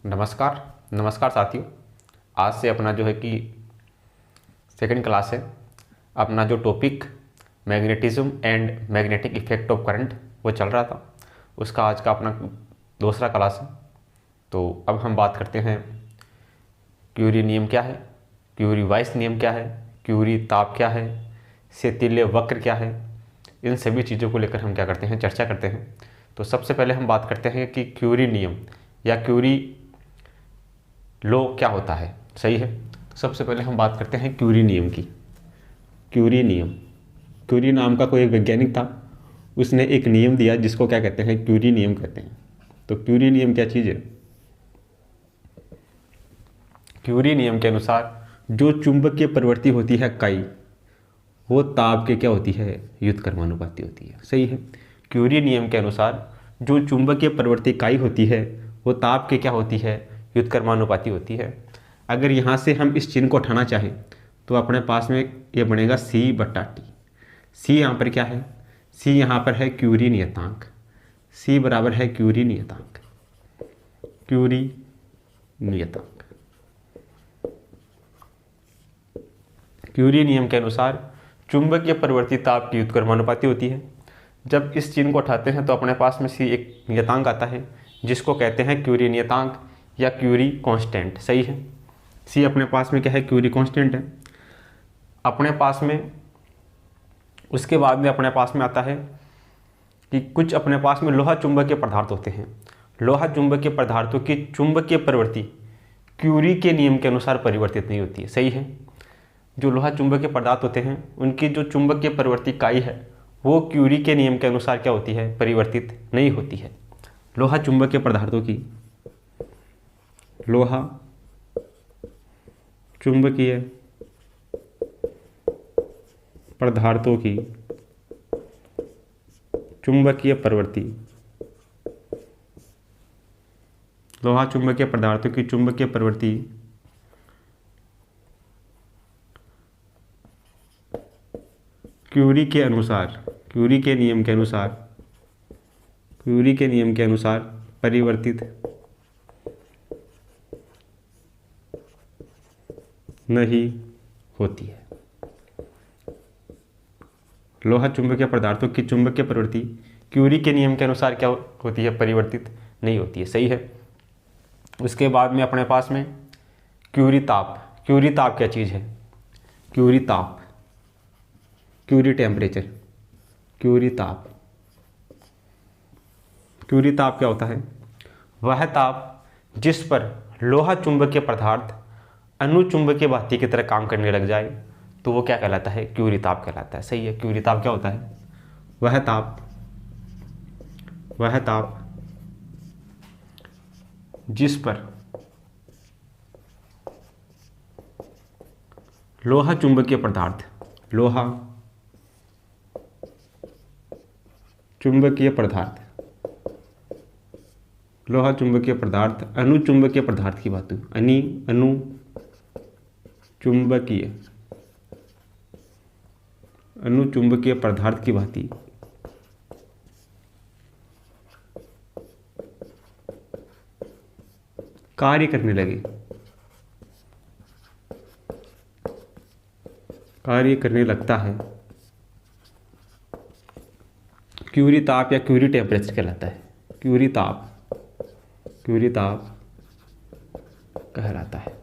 नमस्कार नमस्कार साथियों। आज से अपना जो है कि सेकंड क्लास है। अपना जो topic magnetism and magnetic effect of current वो चल रहा था, उसका आज का अपना दूसरा क्लास है। तो अब हम बात करते हैं क्यूरी नियम क्या है, क्यूरी वाइस नियम क्या है, क्यूरी ताप क्या है, सेतिल्य वक्र क्या है। इन सभी चीज़ों को लेकर हम क्या करते हैं, चर्चा करते हैं। तो सबसे पहले हम बात करते हैं कि क्यूरी नियम या क्यूरी लो क्या होता है। सही है। तो सबसे पहले हम बात करते हैं क्यूरी नियम की। क्यूरी नियम, क्यूरी नाम का कोई एक वैज्ञानिक था, उसने एक नियम दिया जिसको क्या कहते हैं, क्यूरी नियम कहते हैं। तो क्यूरी नियम क्या चीज़ है? क्यूरी नियम के अनुसार जो चुंबकीय प्रवृत्ति होती है काई, वो ताप के क्या होती है, व्युत्क्रमानुपाती होती है। सही है। क्यूरी नियम के अनुसार जो चुंबकीय प्रवृत्ति काई होती है वो ताप के क्या होती है, व्युत्क्रमानुपाती होती है। अगर यहाँ से हम इस चिन्ह को उठाना चाहें तो अपने पास में ये बनेगा C/T। सी यहाँ पर क्या है, सी यहाँ पर है क्यूरी नियतांक। सी बराबर है क्यूरी नियतांक, क्यूरी नियतांक। क्यूरी नियम के अनुसार चुंबकीय प्रवृत्ति ताप की व्युत्क्रमानुपाती होती है। जब इस चिन्ह को उठाते हैं तो अपने पास में सी एक नियतांक आता है जिसको कहते हैं क्यूरी नियतांक या क्यूरी कांस्टेंट। सही है। सी अपने पास में क्या है, क्यूरी कांस्टेंट है अपने पास में। उसके बाद में अपने पास में आता है कि कुछ अपने पास में लोहा चुंबकीय पदार्थ होते हैं। लोहा चुंबकीय पदार्थों की चुंबकीय प्रवृत्ति क्यूरी के नियम के अनुसार परिवर्तित नहीं होती है। सही है। जो लोहा चुंबकीय पदार्थ होते हैं उनकी जो चुंबकीय प्रवृत्ति काई है वो क्यूरी के नियम के अनुसार क्या होती है, परिवर्तित नहीं होती है। लोहा चुंबकीय पदार्थों की, लोहा चुंबकीय पदार्थों की चुंबकीय प्रवृत्ति, लोहा चुंबकीय पदार्थों की चुंबकीय प्रवृत्ति क्यूरी के अनुसार, क्यूरी के नियम के अनुसार, क्यूरी के नियम के अनुसार परिवर्तित नहीं होती है। लोहा चुंबकीय पदार्थों की चुंबकीय प्रवृत्ति क्यूरी के नियम के अनुसार क्या होती है, परिवर्तित नहीं होती है। सही है। उसके बाद में अपने पास में क्यूरी ताप। क्यूरी ताप क्या चीज़ है? क्यूरी ताप, क्यूरी टेम्परेचर, क्यूरी ताप। क्यूरी ताप क्या होता है? वह ताप जिस पर लोहा चुंबकीय पदार्थ अनुचुंबकीय बाती की तरह काम करने लग जाए तो वो क्या कहलाता है, क्यूरी ताप कहलाता है। सही है। क्यूरी ताप क्या होता है? वह ताप जिस पर लोहा चुंबकीय पदार्थ, लोहा चुंबकीय पदार्थ, लोहा चुंबकीय पदार्थ अनुचुंबकीय पदार्थ की बात, अनुचुंबकीय पदार्थ की भांति कार्य करने लगे, कार्य करने लगता है, क्यूरी ताप या क्यूरी टेम्परेचर कहलाता है। क्यूरी ताप, क्यूरी ताप कहलाता है।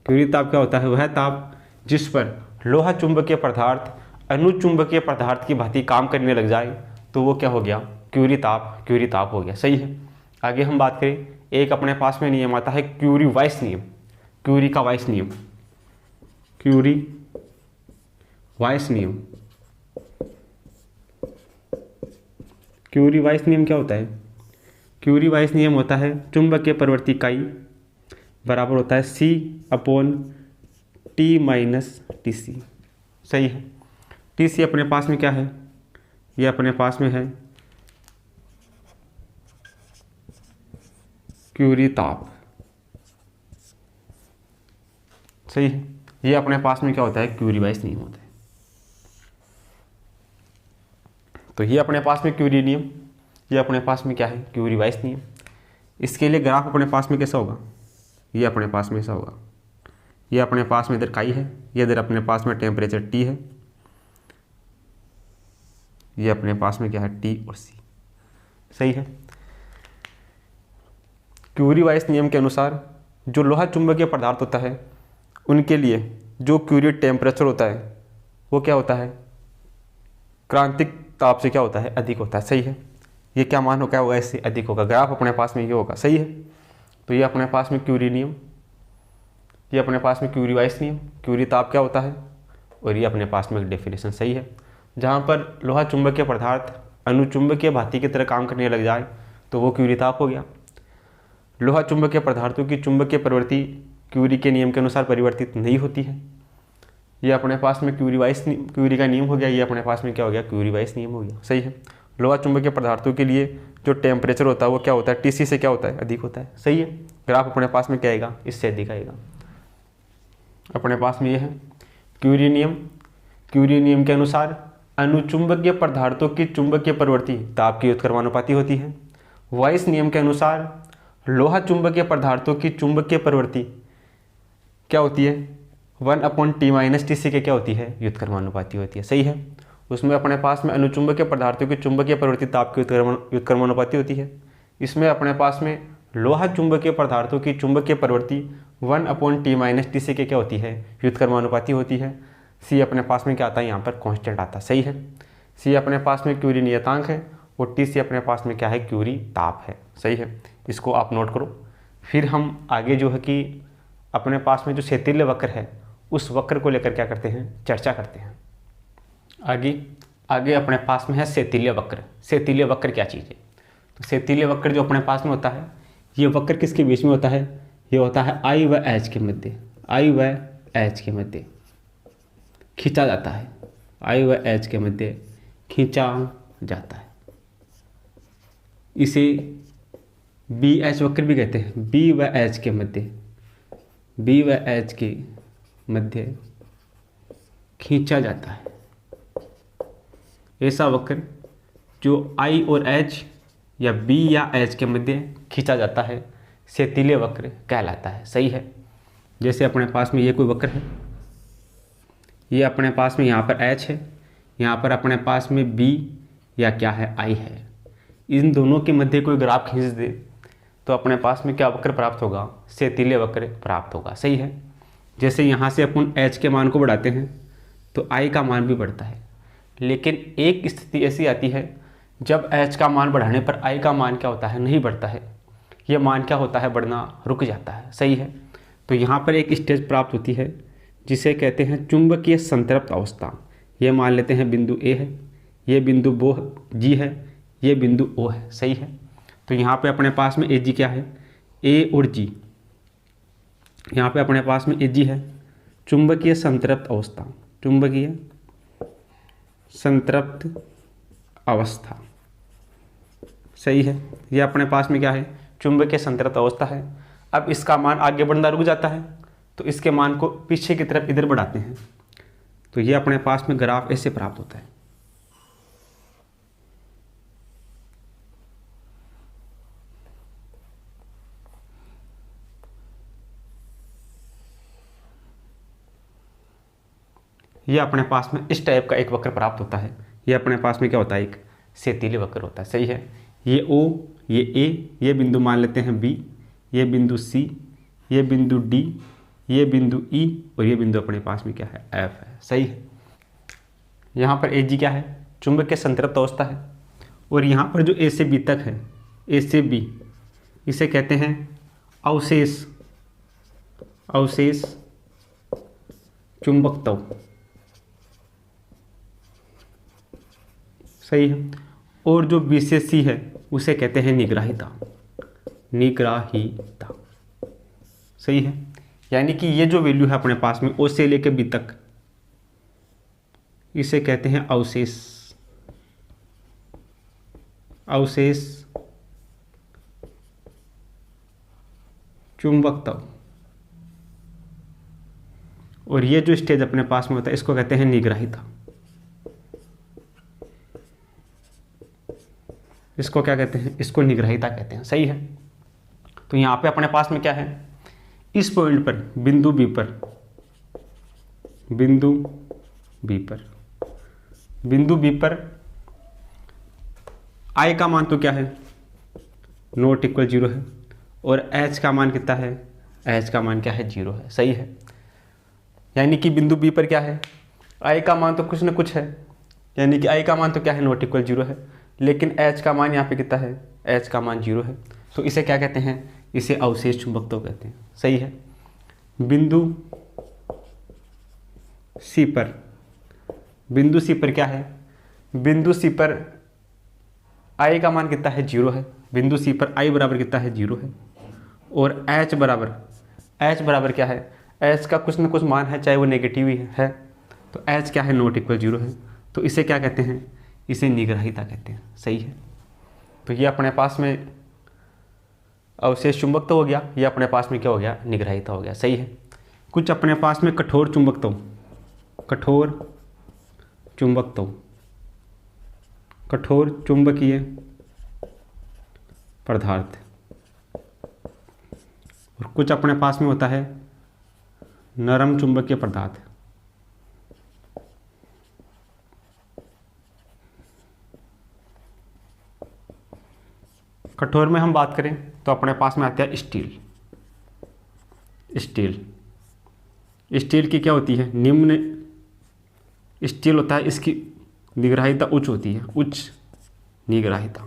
क्यूरी ताप क्या होता है? वह ताप जिस पर लोहा चुंबकीय पदार्थ अनुचुंबकीय पदार्थ की भांति काम करने लग जाए तो वो क्या हो गया, क्यूरी ताप, क्यूरी ताप हो गया। सही है। आगे हम बात करें, एक अपने पास में नियम आता है क्यूरी वाइस नियम। क्यूरी का वाइस नियम, क्यूरी वाइस नियम। क्यूरी वाइस नियम क्या होता है? क्यूरी वाइस नियम होता है चुंबकीय प्रवृत्ति काई बराबर होता है C/T-TC। सही है। TC अपने पास में क्या है? ये अपने पास में है क्यूरी ताप। सही है। ये अपने पास में क्या होता है, क्यूरी वाइस नियम होता है। तो ये अपने पास में क्यूरी नियम, ये अपने पास में क्या है, क्यूरी वाइस नियम। इसके लिए ग्राफ अपने पास में कैसा होगा, ये अपने पास में ऐसा होगा, ये अपने पास में इधर काई है, ये इधर अपने पास में टेम्परेचर T है, ये अपने पास में क्या है T और C। सही है। क्यूरी-वाइस नियम के अनुसार जो लोहा चुंबकीय पदार्थ होता है उनके लिए जो क्यूरी टेम्परेचर होता है वो क्या होता है, क्रांतिक ताप से क्या होता है, अधिक होता है। सही है। ये क्या मान हो, क्या होगा, इससे अधिक होगा। ग्राफ अपने पास में ये होगा। सही है। तो ये अपने पास में क्यूरी नियम, ये अपने पास में क्यूरी-वाइस नियम, क्यूरी ताप क्या होता है, और ये अपने पास में एक डेफिनेशन। सही है। जहाँ पर लोहा चुंबकीय पदार्थ अनुचुंबकीय भांति की तरह काम करने लग जाए तो वो क्यूरी ताप हो गया। लोहा चुंबकीय पदार्थों की चुंबकीय प्रवृत्ति क्यूरी के नियम के अनुसार परिवर्तित नहीं होती है। ये अपने पास में क्यूरी का नियम हो गया। ये अपने पास में क्या हो गया, क्यूरी-वाइस नियम हो गया। सही है। लोहा चुंबकीय पदार्थों के लिए जो टेम्परेचर होता है वो क्या होता है, TC से क्या होता है, अधिक होता है। सही है। ग्राफ अपने पास में क्या आएगा, इससे अधिक आएगा। अपने पास में ये है क्यूरी नियम। क्यूरी नियम के अनुसार अनुचुंबकीय पदार्थों की चुंबकीय प्रवृत्ति ताप की व्युत्क्रमानुपाती होती है। वाइस नियम के अनुसार लोहा चुंबकीय पदार्थों की चुंबकीय प्रवृत्ति क्या होती है, 1/T-TC के क्या होती है, व्युत्क्रमानुपाती होती है। सही है। उसमें अपने पास में अनुचुंबकीय पदार्थों की चुंबकीय प्रवृत्ति ताप की व्युत्क्रमानुपाती होती है। इसमें अपने पास में लोहा चुंबकीय पदार्थों की चुंबकीय प्रवृत्ति 1/T-TC के क्या होती है, व्युत्क्रमानुपाती होती है। सी अपने पास में क्या आता है, यहाँ पर कांस्टेंट आता है। सही है। सी अपने पास में क्यूरी नियतांक है और TC अपने पास में क्या है, क्यूरी ताप है। सही है। इसको आप नोट करो। फिर हम आगे जो है कि अपने पास में जो शेतिल्य वक्र है उस वक्र को लेकर क्या करते हैं, चर्चा करते हैं। आगे अपने पास में है शेतिल्य वक्र। शेतिल्य वक्र क्या चीज़ है, तो शेतिल्य वक्र जो अपने पास में होता है, ये वक्र किसके बीच में होता है, ये होता है I व H के मध्य, I व H के मध्य खींचा जाता है, I व H के मध्य खींचा जाता है। इसे BH वक्र भी कहते हैं। B व H के मध्य, B व H के मध्य खींचा जाता है। ऐसा वक्र जो I और H या B या H के मध्य खींचा जाता है शेतिल्य वक्र कहलाता है। सही है। जैसे अपने पास में ये कोई वक्र है, ये अपने पास में यहाँ पर H है, यहाँ पर अपने पास में B या क्या है, I है। इन दोनों के मध्य कोई ग्राफ खींच दे तो अपने पास में क्या वक्र प्राप्त होगा, शेतिल्य वक्र प्राप्त होगा। सही है। जैसे यहाँ से अपन H के मान को बढ़ाते हैं तो I का मान भी बढ़ता है, लेकिन एक स्थिति ऐसी आती है जब H का मान बढ़ाने पर I का मान क्या होता है, नहीं बढ़ता है। ये मान क्या होता है, बढ़ना रुक जाता है। सही है। तो यहाँ पर एक स्टेज प्राप्त होती है जिसे कहते हैं चुंबकीय संतृप्त अवस्था। ये मान लेते हैं बिंदु A है, ये बिंदु G है, ये बिंदु O है। सही है। तो यहाँ पे अपने पास में AG क्या है, A और G। यहाँ पे अपने पास में AG है, चुंबकीय संतृप्त अवस्था, चुंबकीय संतृप्त अवस्था। सही है। ये अपने पास में क्या है, चुंबकीय संतृप्त अवस्था है। अब इसका मान आगे बढ़ना रुक जाता है तो इसके मान को पीछे की तरफ इधर बढ़ाते हैं तो ये अपने पास में ग्राफ ऐसे प्राप्त होता है। ये अपने पास में इस टाइप का एक वक्र प्राप्त होता है। ये अपने पास में क्या होता है, एक शेतिल्य वक्र होता है। सही है। ये O, ये A, ये बिंदु मान लेते हैं B, ये बिंदु C, ये बिंदु D, ये बिंदु E और ये बिंदु अपने पास में क्या है, F है। सही है। यहाँ पर AG क्या है, चुंबकीय संतृप्त अवस्था है। और यहाँ पर जो A से B तक है, A से B, इसे कहते हैं अवशेष चुंबकत्व। सही है। और जो B से C है उसे कहते हैं निग्राहिता। सही है। यानी कि ये जो वैल्यू है अपने पास में O से लेकर B तक, इसे कहते हैं अवशेष चुंबकत्व। और ये जो स्टेज अपने पास में होता है इसको कहते हैं निग्राहिता। इसको क्या कहते हैं, इसको निग्राहिता कहते हैं। सही है। तो यहाँ पे अपने पास में क्या है, इस पॉइंट पर बिंदु बी पर, बिंदु बी पर आई का मान तो क्या है, नॉट इक्वल 0 है, और एच का मान कितना है, एच का मान क्या है, 0 है। सही है, यानी कि बिंदु बी पर क्या है, आई का मान तो कुछ ना कुछ है, यानी कि आई का मान तो क्या है, नॉट इक्वल 0 है, लेकिन एच का मान यहाँ पे कितना है, एच का मान 0 है। तो इसे क्या कहते हैं, इसे अवशेष चुंबकत्व कहते हैं। सही है, बिंदु सी पर, बिंदु सी पर क्या है, बिंदु सी पर आई का मान कितना है, 0 है। बिंदु सी पर आई बराबर कितना है, 0 है, और एच बराबर क्या है, एच का कुछ ना कुछ मान है, चाहे वो नेगेटिव ही है, तो एच क्या है, नॉट इक्वल 0 है। तो इसे क्या कहते हैं, इसे निग्रहिता कहते हैं। सही है, तो ये अपने पास में अवशेष चुंबकत्व हो गया, ये अपने पास में क्या हो गया, निग्रहिता हो गया। सही है, कुछ अपने पास में कठोर चुंबकत्व, कठोर चुंबकीय पदार्थ, और कुछ अपने पास में होता है नरम चुंबकीय पदार्थ। कठोर में हम बात करें तो अपने पास में आता है स्टील की क्या होती है, निम्न स्टील होता है, इसकी निग्रहिता उच्च होती है, उच्च निग्रहिता।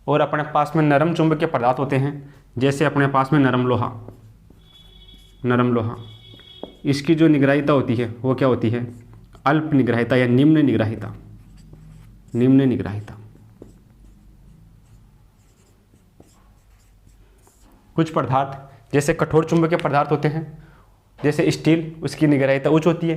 और अपने पास में नरम चुंबकीय पदार्थ होते हैं, जैसे अपने पास में नरम लोहा, इसकी जो निग्रहिता होती है वो क्या होती है, अल्प निग्रहिता या निम्न निग्रहिता। कुछ पदार्थ जैसे कठोर चुंबकीय पदार्थ होते हैं, जैसे स्टील, उसकी निग्रहिता उच्च होती है।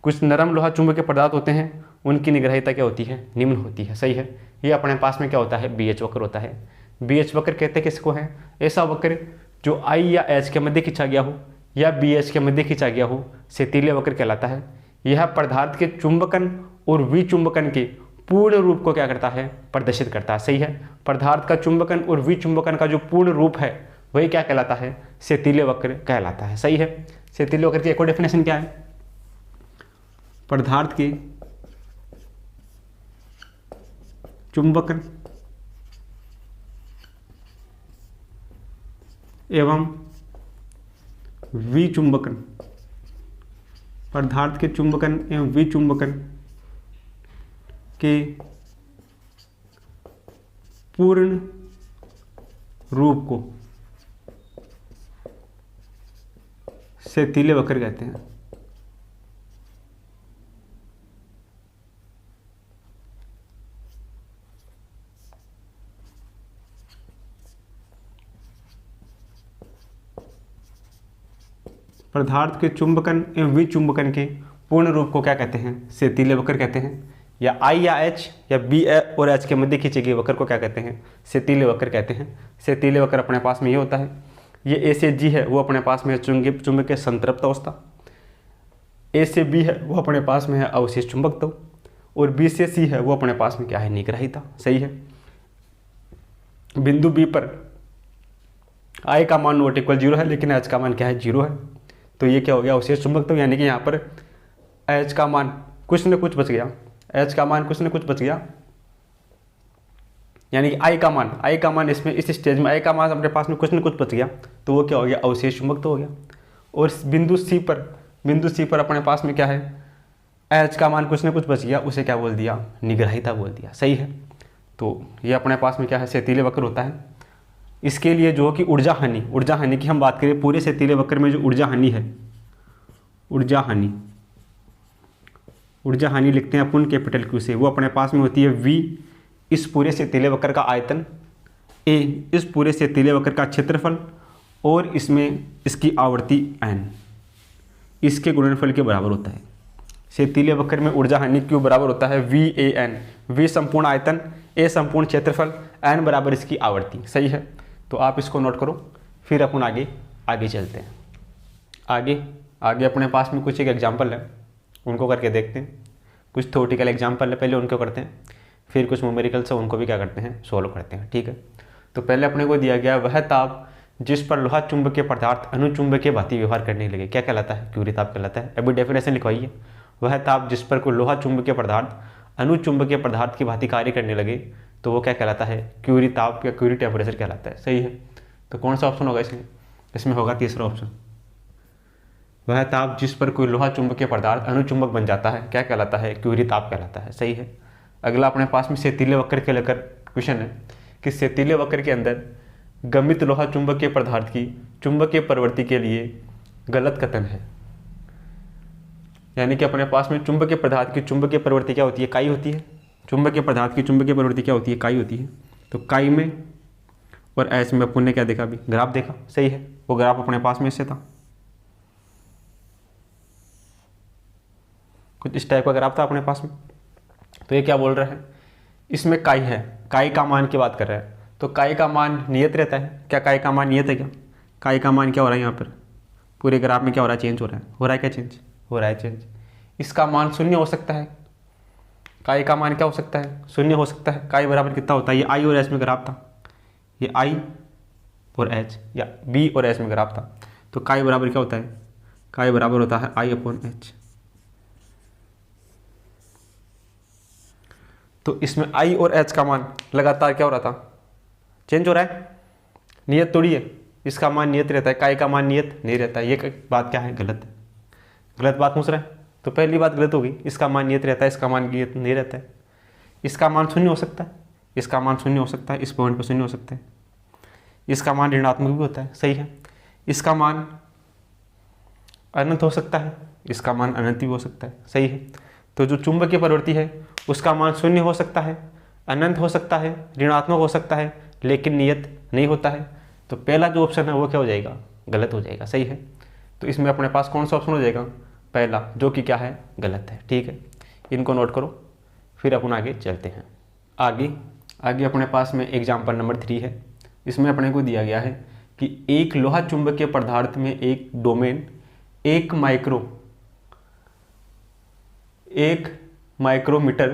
कुछ नरम लोहा चुंबकीय पदार्थ होते हैं, उनकी निग्रहिता क्या होती है, निम्न होती है। सही है, ये अपने पास में क्या होता है, BH वक्र होता है। BH वक्र कहते हैं किसको है, ऐसा वक्र जो I या H के मध्य खींचा गया हो या BH के मध्य खींचा गया हो, सेतीले वक्र कहलाता है। यह पदार्थ के चुंबकन और विचुंबकन के पूर्ण रूप को क्या करता है, प्रदर्शित करता है। सही है, पदार्थ का चुंबकन और विचुंबकन का जो पूर्ण रूप है वही क्या कहलाता है, सेतीले वक्र कहलाता है। सही है, सेतीले वक्र की एक और डेफिनेशन क्या है, पदार्थ के चुंबकन एवं विचुंबकन, पदार्थ के चुंबकन एवं विचुंबकन के पूर्ण रूप को सेतीले वक्र कहते हैं। पदार्थ के चुंबकन एवं विचुंबकन के पूर्ण रूप को क्या कहते हैं, सेतीले वक्र कहते हैं। या I या H या B और H के मध्य खींचे गए वक्र को क्या कहते हैं, सेतीले वक्र कहते हैं। सेतीले वक्र अपने पास में ये होता है, ये A से G है वो अपने पास में है चुंबकीय संतृप्त अवस्था, A से B है वो अपने पास में है अवशेष चुंबकत्व, और B से C है वो अपने पास में क्या है, निग्रहिता। सही है, बिंदु B पर I का मान नॉट इक्वल 0 है, लेकिन H का मान क्या है, 0 है। तो ये क्या हो गया, अवशेष चुंबकत्व, यानी कि यहाँ पर H का मान कुछ न कुछ बच गया, H का मान कुछ न कुछ बच गया, यानी कि I का मान इसमें इस स्टेज में I का मान अपने पास में कुछ न कुछ बच गया, तो वो क्या हो गया, अवशेष चुंबकत्व हो गया। और बिंदु C पर अपने पास में क्या है, H का मान कुछ न कुछ बच गया, उसे क्या बोल दिया, निग्रहिता बोल दिया। सही है, तो ये अपने पास में क्या है, सेतीले वक्र होता है। इसके लिए जो कि ऊर्जा हानि की हम बात करें, पूरे सेतीले वक्र में जो ऊर्जा हानि है, ऊर्जा हानि लिखते हैं अपन कैपिटल Q से, वो अपने पास में होती है V, इस पूरे सेतीले वक्र का आयतन, A इस पूरे सेतीले वक्र का क्षेत्रफल, और इसमें इसकी आवर्ती n, इसके गुणनफल के बराबर होता है। सेतीले वक्र में ऊर्जा हानि Q बराबर होता है VAN, V संपूर्ण आयतन, A संपूर्ण क्षेत्रफल, n बराबर इसकी आवर्ती। सही है, तो आप इसको नोट करो, फिर अपन आगे चलते हैं। आगे अपने पास में कुछ एक एग्जाम्पल है, उनको करके देखते हैं। कुछ थ्योरेटिकल एग्जाम्पल है, पहले उनको करते हैं, फिर कुछ न्यूमेरिकल्स है उनको भी क्या करते हैं, सोल्व करते हैं। ठीक है, तो पहले अपने को दिया गया वह ताप जिस पर लोहा चुंबकीय पदार्थ अनुचुंबकीय भांति व्यवहार करने लगे, क्या कहलाता है, क्यूरी ताप कहलाता है। अभी डेफिनेशन लिखवाइए, वह ताप जिस पर कोई लोहा चुंबकीय पदार्थ अनुचुंबकीय पदार्थ की भांति कार्य करने लगे तो वो क्या कहलाता है, क्यूरी ताप या क्यूरी टेम्परेचर कहलाता है। सही है, तो कौन सा ऑप्शन होगा इसमें, इसमें होगा तीसरा ऑप्शन। वह ताप जिस पर कोई लोहा चुंबकीय पदार्थ अनुचुंबक बन जाता है क्या कहलाता है, क्यूरी ताप कहलाता है। सही है। अगला अपने पास में सेतीले वक्र के लेकर क्वेश्चन है कि सेतीले वक्र के अंदर गमित लोहा चुंबकीय पदार्थ की चुंबकीय प्रवृत्ति के लिए गलत कथन है। यानी कि अपने पास में चुंबकीय पदार्थ की चुंबकीय प्रवृत्ति क्या होती है, काई होती है। चुंबकीय पदार्थ की चुंबकीय प्रवृत्ति क्या होती है, काई होती है। तो काई में और ऐसे में अपन ने क्या देखा, अभी ग्राफ देखा। सही है, वो ग्राफ अपने पास में इससे था, कुछ इस टाइप का ग्राफ था अपने पास में। तो ये क्या बोल रहा है, इसमें काई है, काई का मान की बात कर रहा है। तो काई का मान नियत रहता है क्या, काई का मान नियत है क्या, काई का मान क्या हो रहा है यहाँ पर पूरे ग्राफ में क्या हो रहा है, चेंज हो रहा है क्या, चेंज हो रहा है चेंज। इसका मान शून्य हो सकता है, काई का मान क्या हो सकता है, शून्य हो सकता है। काई बराबर कितना होता है, ये आई और एच में ग्राफ था, ये आई और एच या बी और एच में ग्राफ था। तो काई बराबर क्या होता है, काई बराबर होता है आई अपॉन एच। तो इसमें आई और एच का मान लगातार क्या हो रहा था, चेंज हो रहा है, नियत तोड़ी है। इसका मान नियत रहता है, काई का मान नियत नहीं रहता है। ये बात क्या है, गलत है, गलत बात पूछ रहा है। तो पहली बात गलत होगी, इसका मान नियत रहता है, इसका मान नियत नहीं रहता है। इसका मान शून्य हो सकता है, इसका मान शून्य हो सकता है, इस पॉइंट पर शून्य हो सकता है। इसका मान ऋणात्मक भी होता है। सही है। इसका मान अनंत हो सकता है, इसका मान अनंत भी हो सकता है। सही है। तो जो चुंबकीय प्रवृत्ति है उसका मान शून्य हो सकता है, अनंत हो सकता है, ऋणात्मक हो सकता है, लेकिन नियत नहीं होता है। तो पहला जो ऑप्शन है वो क्या हो जाएगा, गलत हो जाएगा। सही है। तो इसमें अपने पास कौन सा ऑप्शन हो जाएगा, पहला, जो कि क्या है, गलत है। ठीक है, इनको नोट करो, फिर अपन आगे चलते हैं। आगे अपने पास में एग्जाम्पल नंबर 3 है। इसमें अपने को दिया गया है कि एक लोहा चुंबकीय पदार्थ में एक डोमेन 1 माइक्रोमीटर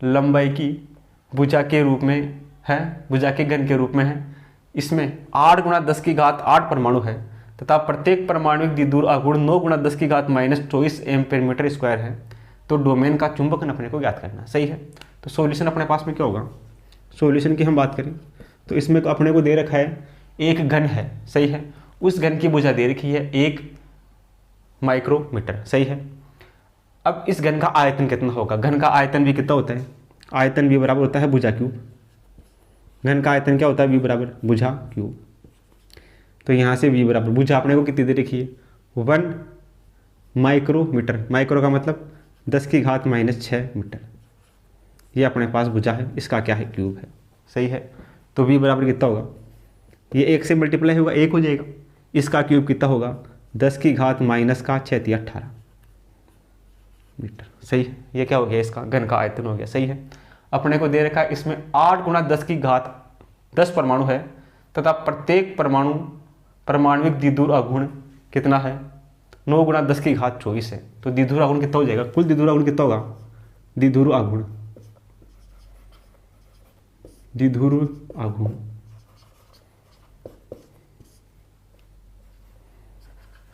लंबाई की भुजा के रूप में है, भुजा के घन के रूप में है। इसमें 8 × 10⁸ परमाणु है तथा प्रत्येक परमाणु द्विध्रुव आघूर्ण 9 × 10⁻24 एम्पीयर स्क्वायर है। तो डोमेन का चुंबकन अपने को ज्ञात करना। सही है। तो सॉल्यूशन अपने पास में क्या होगा, सॉल्यूशन की हम बात करें तो इसमें अपने को दे रखा है एक घन है। सही है। उस घन की भुजा दे रखी है 1 माइक्रोमीटर। सही है। अब इस घन का आयतन कितना होगा, घन का आयतन भी कितना होता है, आयतन भी बराबर होता है भुजा क्यूब। घन का आयतन क्या होता है, v बराबर भुजा क्यूब। तो यहाँ से v बराबर भुजा अपने को कितनी दे रखी है, 1 माइक्रोमीटर। माइक्रो का मतलब 10⁻⁻6 मीटर। ये अपने पास भुजा है, इसका क्या है, क्यूब है। सही है। तो v बराबर कितना होगा, ये 1 से मल्टीप्लाई होगा 1 हो जाएगा। इसका क्यूब कितना होगा, 10⁻⁻6 18 मीटर। सही है। ये क्या हो गया, इसका घन का आयतन हो गया। सही है। अपने को दे रखा है इसमें 8 × 10 परमाणु है तथा प्रत्येक परमाणुविक द्विध्रुव आघूर्ण कितना है, 9 × 10⁻24 है। तो द्विध्रुव आघूर्ण कितना हो जाएगा, कुल द्विध्रुव आघूर्ण कितना होगा, द्विध्रुव आघूर्ण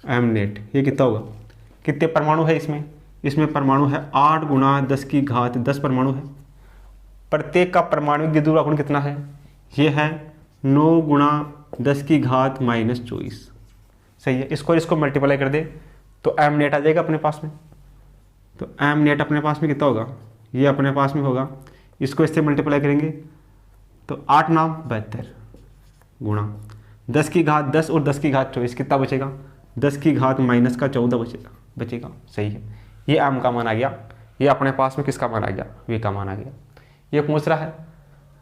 एम नेट, ये कितना होगा, कितने परमाणु है इसमें परमाणु है 8 × 10⁻10 परमाणु है। प्रत्येक का परमाणुविक द्विध्रुव आघूर्ण कितना है, ये है 9 × 10⁻24। सही है। इसको मल्टीप्लाई कर दे तो एम नेट आ जाएगा अपने पास में। तो एम नेट अपने पास में कितना होगा, ये अपने पास में होगा, इसको इससे मल्टीप्लाई करेंगे तो 8 × 9 72 गुणा 10⁻10 और 10⁻24 कितना बचेगा, 10⁻14 बचेगा। सही है। ये एम का मान आ गया। ये अपने पास में किसका मान आ गया, वी का मान आ गया। ये पूछ रहा है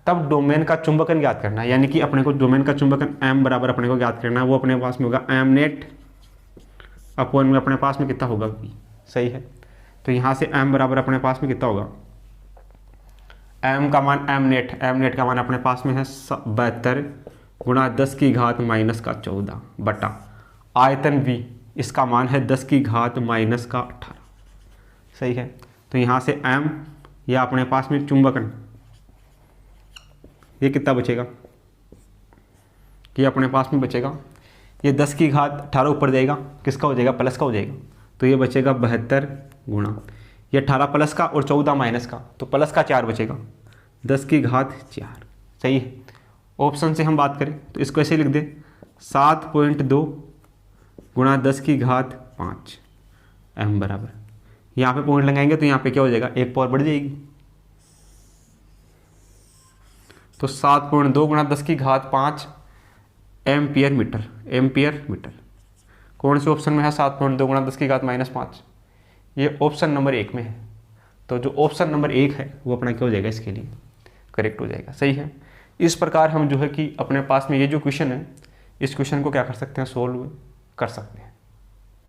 तब डोमेन का चुंबकन ज्ञात करना है, यानी कि अपने को डोमेन का चुंबकन एम बराबर अपने को ज्ञात करना है। वो अपने पास में होगा एम नेट अपॉन में अपने पास में कितना होगा, वी। सही है। तो यहाँ से एम बराबर अपने पास में कितना होगा, एम का मान एम नेट का मान अपने पास में है 72 × 10⁻14 बटा आयतन v, इसका मान है 10⁻18। सही है। तो यहाँ से m या अपने पास में चुंबकन ये कितना बचेगा, ये अपने पास में बचेगा, ये 10 की घात 18 ऊपर जाएगा, किसका हो जाएगा, प्लस का हो जाएगा, तो ये बचेगा 72 गुणा ये 18 प्लस का और 14 माइनस का, तो प्लस का 4 बचेगा, 10 की घात 4। सही है। ऑप्शन से हम बात करें तो इसको ऐसे लिख दें 7.2 गुणा 10 की घात 5 m बराबर, यहाँ पे पॉइंट लगाएंगे तो यहाँ पे क्या हो जाएगा, एक पावर बढ़ जाएगी, तो 7.2 गुणा 10 की घात 5 एम्पियर मीटर। कौन से ऑप्शन में है 7.2 गुणा 10 की घात -5, ये ऑप्शन नंबर 1 में है। तो जो ऑप्शन नंबर 1 है वो अपना क्या हो जाएगा, इसके लिए करेक्ट हो जाएगा। सही है। इस प्रकार हम जो है कि अपने पास में ये जो क्वेश्चन है, इस क्वेश्चन को क्या कर सकते हैं, सोल्व कर सकते हैं।